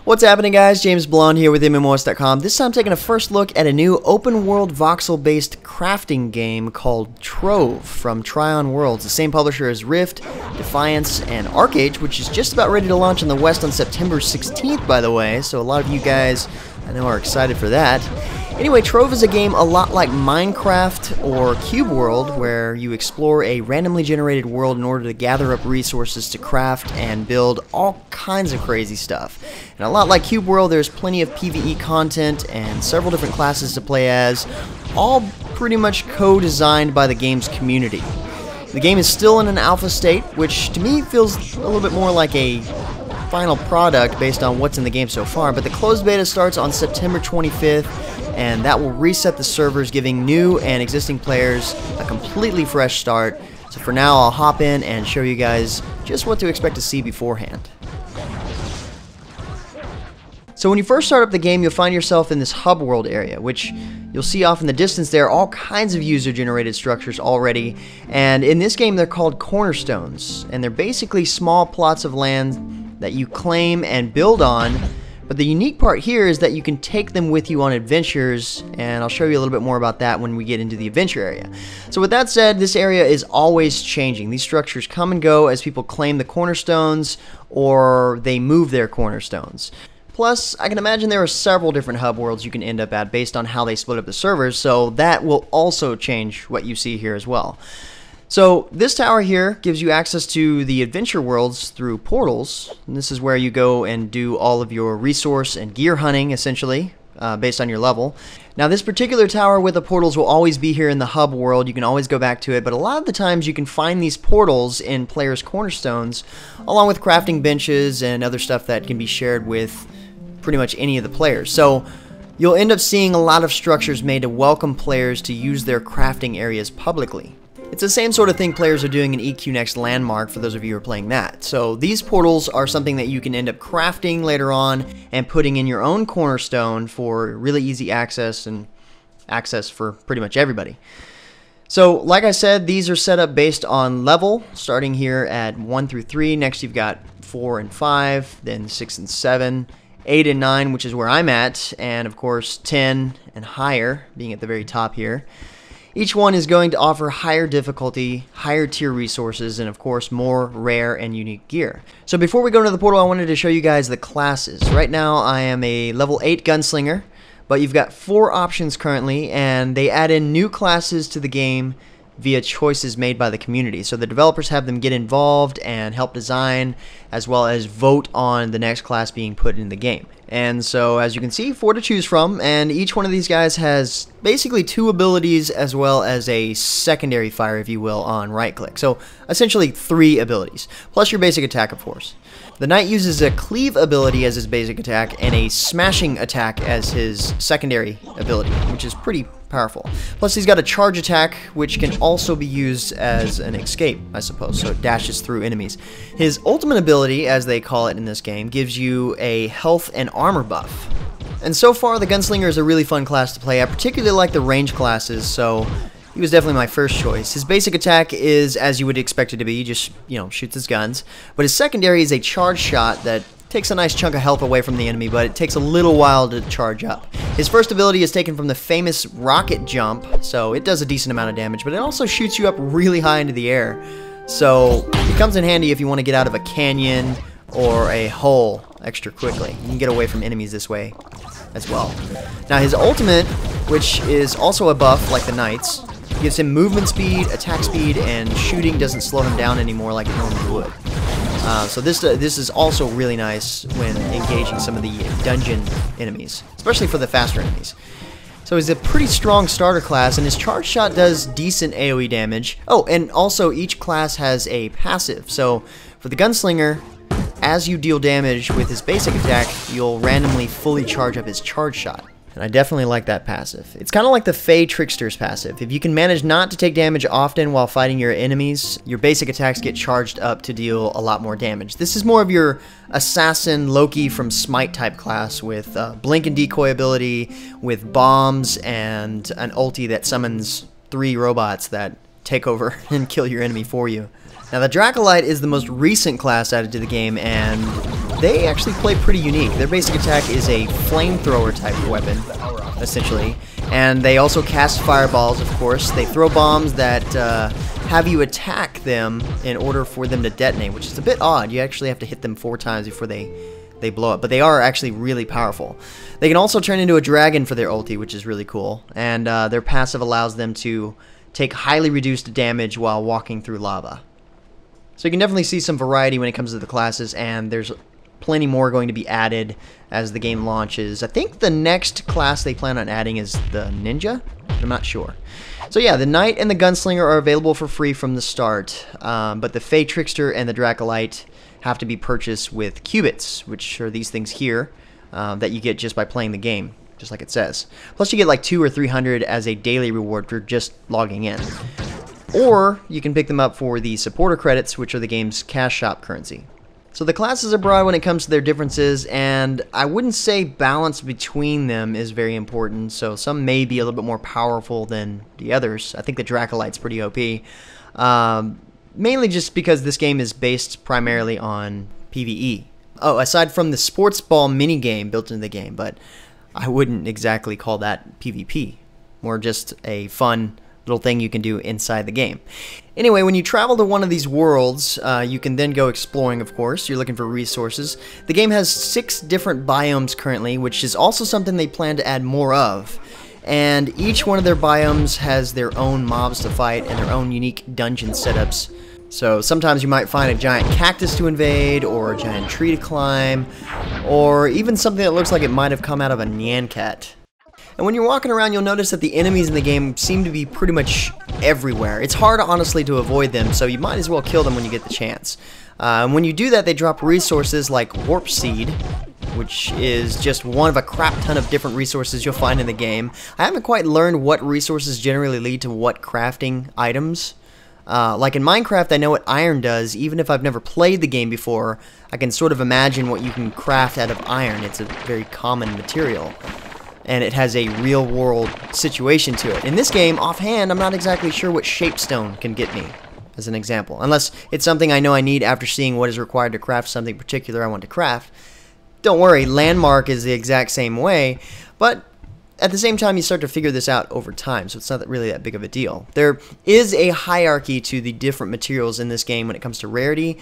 What's happening, guys? James Blonde here with MMOHuts.com. This time taking a first look at a new open-world voxel-based crafting game called Trove from Tryon Worlds, the same publisher as Rift, Defiance, and Arcade, which is just about ready to launch in the West on September 16th, by the way, so a lot of you guys, I know, are excited for that. Anyway, Trove is a game a lot like Minecraft or Cubeworld, where you explore a randomly generated world in order to gather up resources to craft and build all kinds of crazy stuff. And a lot like Cubeworld, there's plenty of PvE content and several different classes to play as, all pretty much co-designed by the game's community. The game is still in an alpha state, which to me feels a little bit more like a final product based on what's in the game so far, but the closed beta starts on September 25th, and that will reset the servers, giving new and existing players a completely fresh start. So for now, I'll hop in and show you guys just what to expect to see beforehand. So when you first start up the game, you'll find yourself in this hub world area, which you'll see off in the distance there all kinds of user-generated structures already. And in this game, they're called cornerstones, and they're basically small plots of land that you claim and build on. But the unique part here is that you can take them with you on adventures, and I'll show you a little bit more about that when we get into the adventure area. So with that said, this area is always changing. These structures come and go as people claim the cornerstones or they move their cornerstones. Plus, I can imagine there are several different hub worlds you can end up at based on how they split up the servers, so that will also change what you see here as well. So this tower here gives you access to the adventure worlds through portals, and this is where you go and do all of your resource and gear hunting, essentially, based on your level. Now this particular tower with the portals will always be here in the hub world. You can always go back to it, but a lot of the times you can find these portals in players' cornerstones, along with crafting benches and other stuff that can be shared with pretty much any of the players. So you'll end up seeing a lot of structures made to welcome players to use their crafting areas publicly. It's the same sort of thing players are doing in EQ Next Landmark, for those of you who are playing that. So these portals are something that you can end up crafting later on and putting in your own cornerstone for really easy access and access for pretty much everybody. So like I said, these are set up based on level, starting here at 1 through 3. Next you've got 4 and 5, then 6 and 7, 8 and 9, which is where I'm at, and of course 10 and higher, being at the very top here. Each one is going to offer higher difficulty, higher tier resources, and of course more rare and unique gear. So before we go into the portal, I wanted to show you guys the classes. Right now I am a level 8 Gunslinger, but you've got 4 options currently, and they add in new classes to the game via choices made by the community. So the developers have them get involved and help design, as well as vote on the next class being put in the game. And so as you can see, 4 to choose from, and each one of these guys has basically 2 abilities as well as a secondary fire, if you will, on right click. So essentially 3 abilities, plus your basic attack, of course. The knight uses a cleave ability as his basic attack and a smashing attack as his secondary ability, which is pretty powerful. Plus he's got a charge attack, which can also be used as an escape, I suppose, so it dashes through enemies. His ultimate ability, as they call it in this game, gives you a health and armor buff. And so far, the Gunslinger is a really fun class to play. I particularly like the range classes, so he was definitely my first choice. His basic attack is as you would expect it to be, he just, shoots his guns. But his secondary is a charge shot that takes a nice chunk of health away from the enemy, but it takes a little while to charge up. His first ability is taken from the famous rocket jump, so it does a decent amount of damage, but it also shoots you up really high into the air. So it comes in handy if you want to get out of a canyon or a hole extra quickly. You can get away from enemies this way as well. Now his ultimate, which is also a buff like the knight's, gives him movement speed, attack speed, and shooting doesn't slow him down anymore like it normally would. So this is also really nice when engaging some of the dungeon enemies, especially for the faster enemies. So he's a pretty strong starter class, and his charge shot does decent AoE damage. Oh, and also each class has a passive. So for the Gunslinger, as you deal damage with his basic attack, you'll randomly fully charge up his charge shot. And I definitely like that passive. It's kind of like the Fey Trickster's passive. If you can manage not to take damage often while fighting your enemies, your basic attacks get charged up to deal a lot more damage. This is more of your assassin Loki from Smite type class with blink and decoy ability, with bombs, and an ulti that summons 3 robots that take over and kill your enemy for you. Now the Dracolite is the most recent class added to the game, and they actually play pretty unique. Their basic attack is a flamethrower type weapon, essentially. And they also cast fireballs, of course. They throw bombs that have you attack them in order for them to detonate, which is a bit odd. You actually have to hit them 4 times before they blow up. But they are actually really powerful. They can also turn into a dragon for their ulti, which is really cool. And their passive allows them to take highly reduced damage while walking through lava. So you can definitely see some variety when it comes to the classes, and there's plenty more going to be added as the game launches. I think the next class they plan on adding is the Ninja? I'm not sure. So yeah, the Knight and the Gunslinger are available for free from the start, but the Fey Trickster and the Dracolite have to be purchased with Qubits, which are these things here that you get just by playing the game, just like it says. Plus you get like 200 or 300 as a daily reward for just logging in. Or you can pick them up for the supporter credits, which are the game's cash shop currency. So the classes are broad when it comes to their differences, and I wouldn't say balance between them is very important, so some may be a little bit more powerful than the others. I think the Dracolite's pretty OP, mainly just because this game is based primarily on PvE. Oh, aside from the sports ball minigame built into the game, but I wouldn't exactly call that PvP, more just a fun little thing you can do inside the game. Anyway, when you travel to one of these worlds, you can then go exploring, of course. You're looking for resources. The game has 6 different biomes currently, which is also something they plan to add more of. And each one of their biomes has their own mobs to fight and their own unique dungeon setups. So sometimes you might find a giant cactus to invade, or a giant tree to climb, or even something that looks like it might have come out of a Nyan Cat. And when you're walking around, you'll notice that the enemies in the game seem to be pretty much everywhere. It's hard, honestly, to avoid them, so you might as well kill them when you get the chance. And when you do that, they drop resources like Warp Seed, which is just one of a crap ton of different resources you'll find in the game. I haven't quite learned what resources generally lead to what crafting items. Like in Minecraft, I know what iron does. Even if I've never played the game before, I can sort of imagine what you can craft out of iron. It's a very common material, and it has a real-world situation to it. In this game, offhand, I'm not exactly sure what shapestone can get me, as an example. Unless it's something I know I need after seeing what is required to craft something particular I want to craft. Don't worry, landmark is the exact same way, but at the same time, you start to figure this out over time, so it's not really that big of a deal. There is a hierarchy to the different materials in this game when it comes to rarity.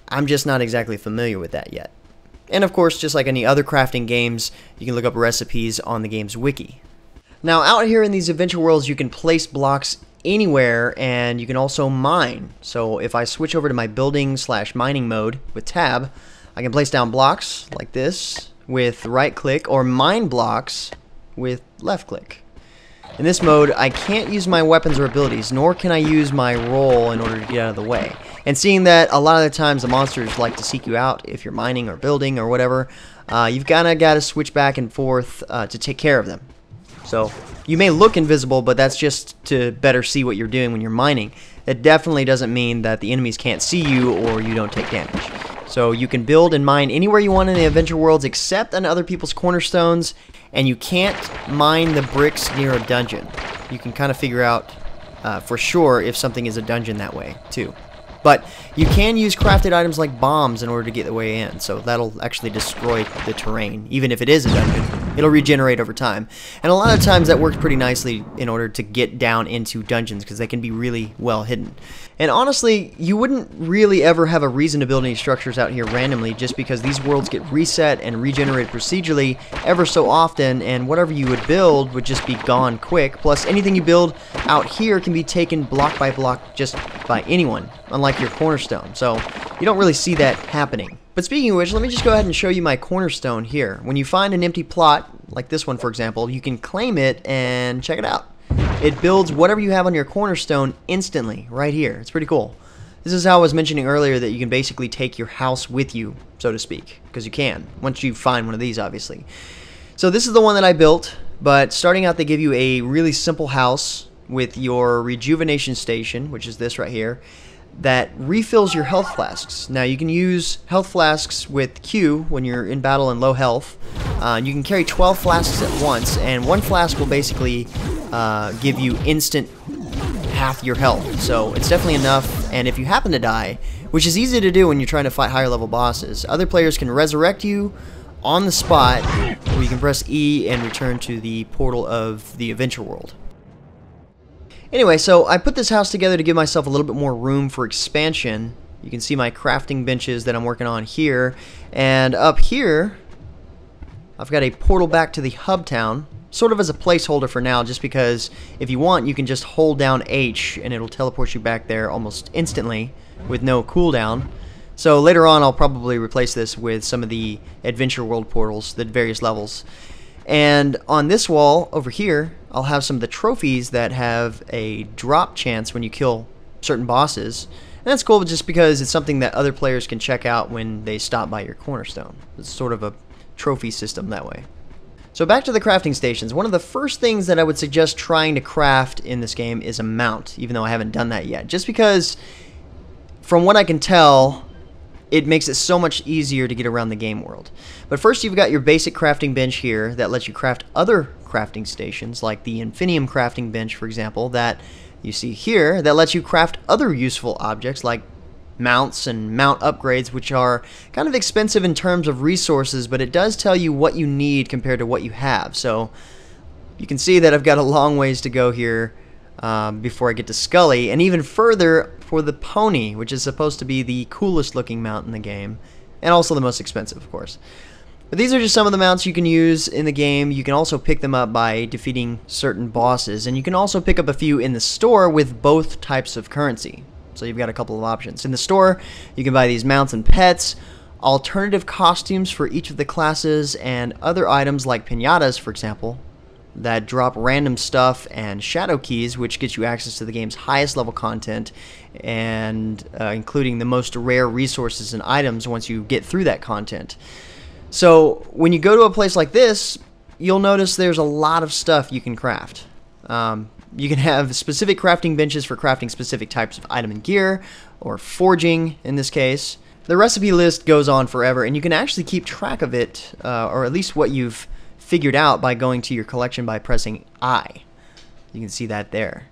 I'm just not exactly familiar with that yet. And of course, just like any other crafting games, you can look up recipes on the game's wiki. Now, out here in these adventure worlds, you can place blocks anywhere, and you can also mine. So if I switch over to my building/mining mode with tab, I can place down blocks like this with right click, or mine blocks with left click. In this mode, I can't use my weapons or abilities, nor can I use my roll in order to get out of the way. And seeing that a lot of the times the monsters like to seek you out if you're mining or building or whatever, you've kind of got to switch back and forth to take care of them. So you may look invisible, but that's just to better see what you're doing when you're mining. It definitely doesn't mean that the enemies can't see you or you don't take damage. So you can build and mine anywhere you want in the adventure worlds except on other people's cornerstones, and you can't mine the bricks near a dungeon. You can kind of figure out for sure if something is a dungeon that way too. But you can use crafted items like bombs in order to get the way in, so that'll actually destroy the terrain. Even if it is a dungeon, it'll regenerate over time. And a lot of times that works pretty nicely in order to get down into dungeons, because they can be really well hidden. And honestly, you wouldn't really ever have a reason to build any structures out here randomly, just because these worlds get reset and regenerated procedurally ever so often, and whatever you would build would just be gone quick. Plus, anything you build out here can be taken block by block just by anyone, unlike your cornerstone. So you don't really see that happening. But speaking of which, let me just go ahead and show you my cornerstone here. When you find an empty plot, like this one for example, you can claim it and check it out. It builds whatever you have on your cornerstone instantly, right here. It's pretty cool. This is how I was mentioning earlier that you can basically take your house with you, so to speak, because you can, once you find one of these, obviously. So this is the one that I built, but starting out they give you a really simple house with your Rejuvenation Station, which is this right here, that refills your health flasks. Now you can use health flasks with Q when you're in battle and low health. You can carry 12 flasks at once, and one flask will basically give you instant half your health. So it's definitely enough And if you happen to die, which is easy to do when you're trying to fight higher level bosses, other players can resurrect you on the spot, or you can press E and return to the portal of the adventure world. Anyway, so I put this house together to give myself a little bit more room for expansion. You can see my crafting benches that I'm working on here, and up here I've got a portal back to the hub town, sort of as a placeholder for now, just because if you want you can just hold down H and it'll teleport you back there almost instantly with no cooldown. So later on I'll probably replace this with some of the adventure world portals, the various levels. And on this wall over here I'll have some of the trophies that have a drop chance when you kill certain bosses. And that's cool just because it's something that other players can check out when they stop by your cornerstone. It's sort of a trophy system that way. So back to the crafting stations. One of the first things that I would suggest trying to craft in this game is a mount, even though I haven't done that yet. Just because, from what I can tell, it makes it so much easier to get around the game world. But first you've got your basic crafting bench here that lets you craft other crafting stations, like the Infinium crafting bench, for example, that you see here, that lets you craft other useful objects like mounts and mount upgrades, which are kind of expensive in terms of resources, but it does tell you what you need compared to what you have. So you can see that I've got a long ways to go here before I get to Scully, and even further for the pony, which is supposed to be the coolest looking mount in the game, and also the most expensive, of course. But these are just some of the mounts you can use in the game. You can also pick them up by defeating certain bosses, and you can also pick up a few in the store with both types of currency. So you've got a couple of options. In the store, you can buy these mounts and pets, alternative costumes for each of the classes, and other items like piñatas, for example, that drop random stuff, and shadow keys, which gets you access to the game's highest level content, and including the most rare resources and items once you get through that content. So when you go to a place like this, you'll notice there's a lot of stuff you can craft. You can have specific crafting benches for crafting specific types of item and gear, or forging in this case. The recipe list goes on forever, and you can actually keep track of it, or at least what you've figured out, by going to your collection by pressing I. You can see that there.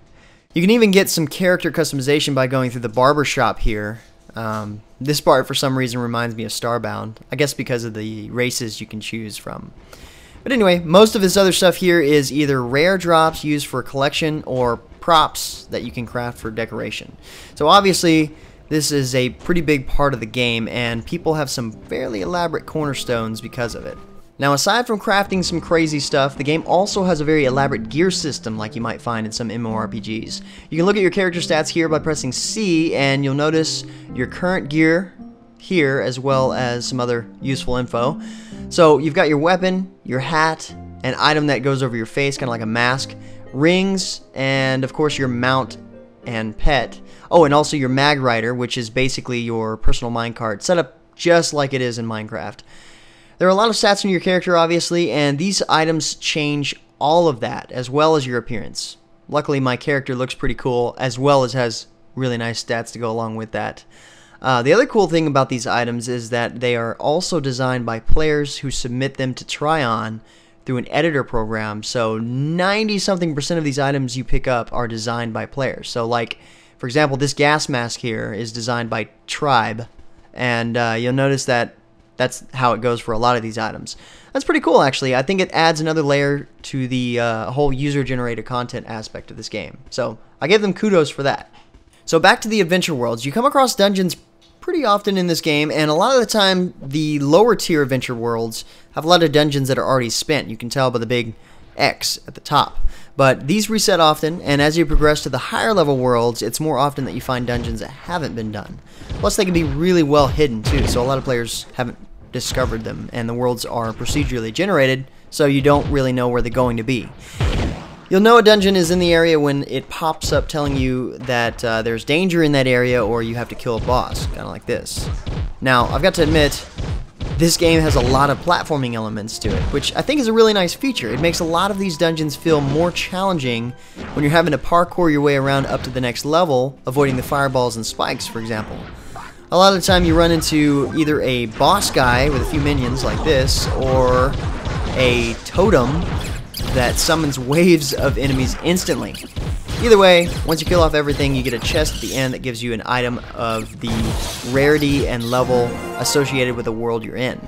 You can even get some character customization by going through the barber shop here. This part for some reason reminds me of Starbound, I guess because of the races you can choose from. But anyway, most of this other stuff here is either rare drops used for collection or props that you can craft for decoration. So obviously this is a pretty big part of the game, and people have some fairly elaborate cornerstones because of it. Now, aside from crafting some crazy stuff, the game also has a very elaborate gear system like you might find in some MMORPGs. You can look at your character stats here by pressing C, and you'll notice your current gear here, as well as some other useful info. So you've got your weapon, your hat, an item that goes over your face, kind of like a mask, rings, and of course your mount and pet. Oh, and also your mag rider, which is basically your personal minecart, set up just like it is in Minecraft. There are a lot of stats on your character, obviously, and these items change all of that, as well as your appearance. Luckily, my character looks pretty cool, as well as has really nice stats to go along with that. The other cool thing about these items is that they are also designed by players who submit them to try on through an editor program. So 90-something% of these items you pick up are designed by players. So like, for example, this gas mask here is designed by Tribe, and you'll notice that that's how it goes for a lot of these items. That's pretty cool, actually. I think it adds another layer to the whole user-generated content aspect of this game. So I give them kudos for that. So back to the adventure worlds. You come across dungeons pretty often in this game, and a lot of the time the lower tier adventure worlds have a lot of dungeons that are already spent. You can tell by the big X at the top. But these reset often, and as you progress to the higher level worlds, it's more often that you find dungeons that haven't been done. Plus they can be really well hidden too, so a lot of players haven't discovered them, and the worlds are procedurally generated, so you don't really know where they're going to be. You'll know a dungeon is in the area when it pops up telling you that there's danger in that area, or you have to kill a boss, kind of like this. Now, I've got to admit, this game has a lot of platforming elements to it, which I think is a really nice feature. It makes a lot of these dungeons feel more challenging when you're having to parkour your way around up to the next level, avoiding the fireballs and spikes, for example. A lot of the time you run into either a boss guy with a few minions like this, or a totem that summons waves of enemies instantly. Either way, once you kill off everything, you get a chest at the end that gives you an item of the rarity and level associated with the world you're in.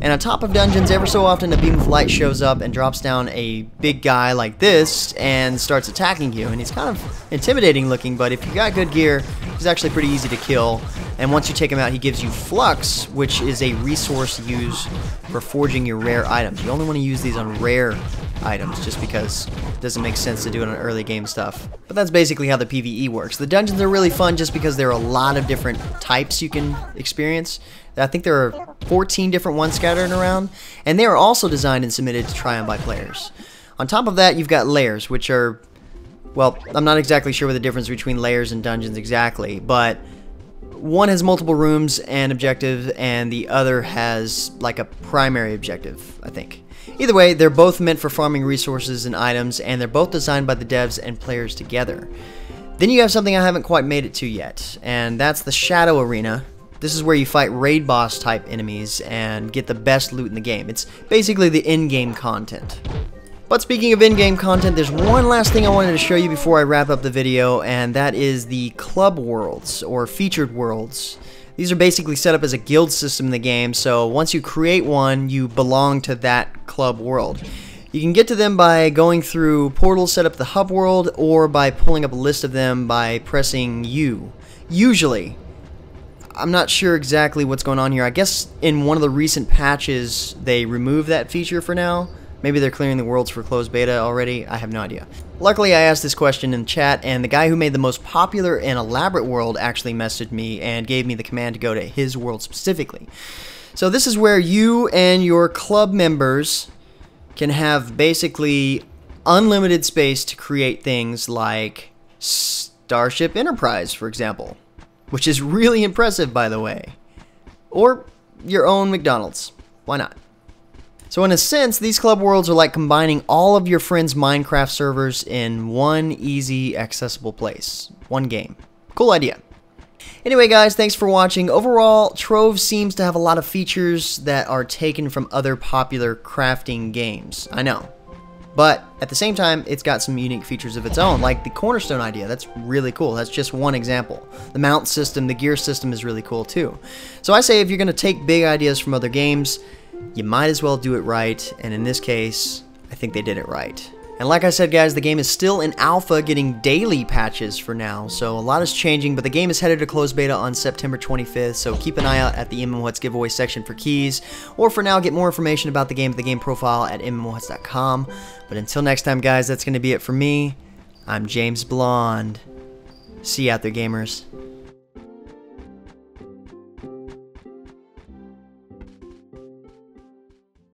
And on top of dungeons, ever so often a beam of light shows up and drops down a big guy like this and starts attacking you. And he's kind of intimidating looking, but if you got good gear, he's actually pretty easy to kill. And once you take him out, he gives you flux, which is a resource used for forging your rare items. You only want to use these on rare items just because it doesn't make sense to do it on early game stuff. But that's basically how the PvE works. The dungeons are really fun just because there are a lot of different types you can experience. I think there are 14 different ones scattered around, and they are also designed and submitted to try on by players. On top of that, you've got layers, which are, well, I'm not exactly sure what the difference between layers and dungeons exactly, but one has multiple rooms and objectives, and the other has like a primary objective, I think. Either way, they're both meant for farming resources and items, and they're both designed by the devs and players together. Then you have something I haven't quite made it to yet, and that's the Shadow Arena. This is where you fight raid boss type enemies and get the best loot in the game. It's basically the in-game content. But speaking of in-game content, there's one last thing I wanted to show you before I wrap up the video, and that is the club worlds, or featured worlds. These are basically set up as a guild system in the game, so once you create one, you belong to that club world. You can get to them by going through portals set up the hub world, or by pulling up a list of them by pressing U. Usually. I'm not sure exactly what's going on here. I guess in one of the recent patches they removed that feature for now. Maybe they're clearing the worlds for closed beta already. I have no idea. Luckily, I asked this question in chat, and the guy who made the most popular and elaborate world actually messaged me and gave me the command to go to his world specifically. So this is where you and your club members can have basically unlimited space to create things like Starship Enterprise, for example. Which is really impressive, by the way. Or your own McDonald's. Why not? So in a sense, these club worlds are like combining all of your friends' Minecraft servers in one easy, accessible place. One game. Cool idea. Anyway, guys, thanks for watching. Overall, Trove seems to have a lot of features that are taken from other popular crafting games. I know. But at the same time, it's got some unique features of its own, like the cornerstone idea. That's really cool. That's just one example. The mount system, the gear system is really cool too. So I say if you're going to take big ideas from other games, you might as well do it right. And in this case, I think they did it right. And like I said, guys, the game is still in alpha, getting daily patches for now, so a lot is changing, but the game is headed to closed beta on September 25th, so keep an eye out at the MMOHuts giveaway section for keys, or for now, get more information about the game at the game profile at MMOHuts.com. But until next time, guys, that's going to be it for me. I'm James Blonde. See you out there, gamers.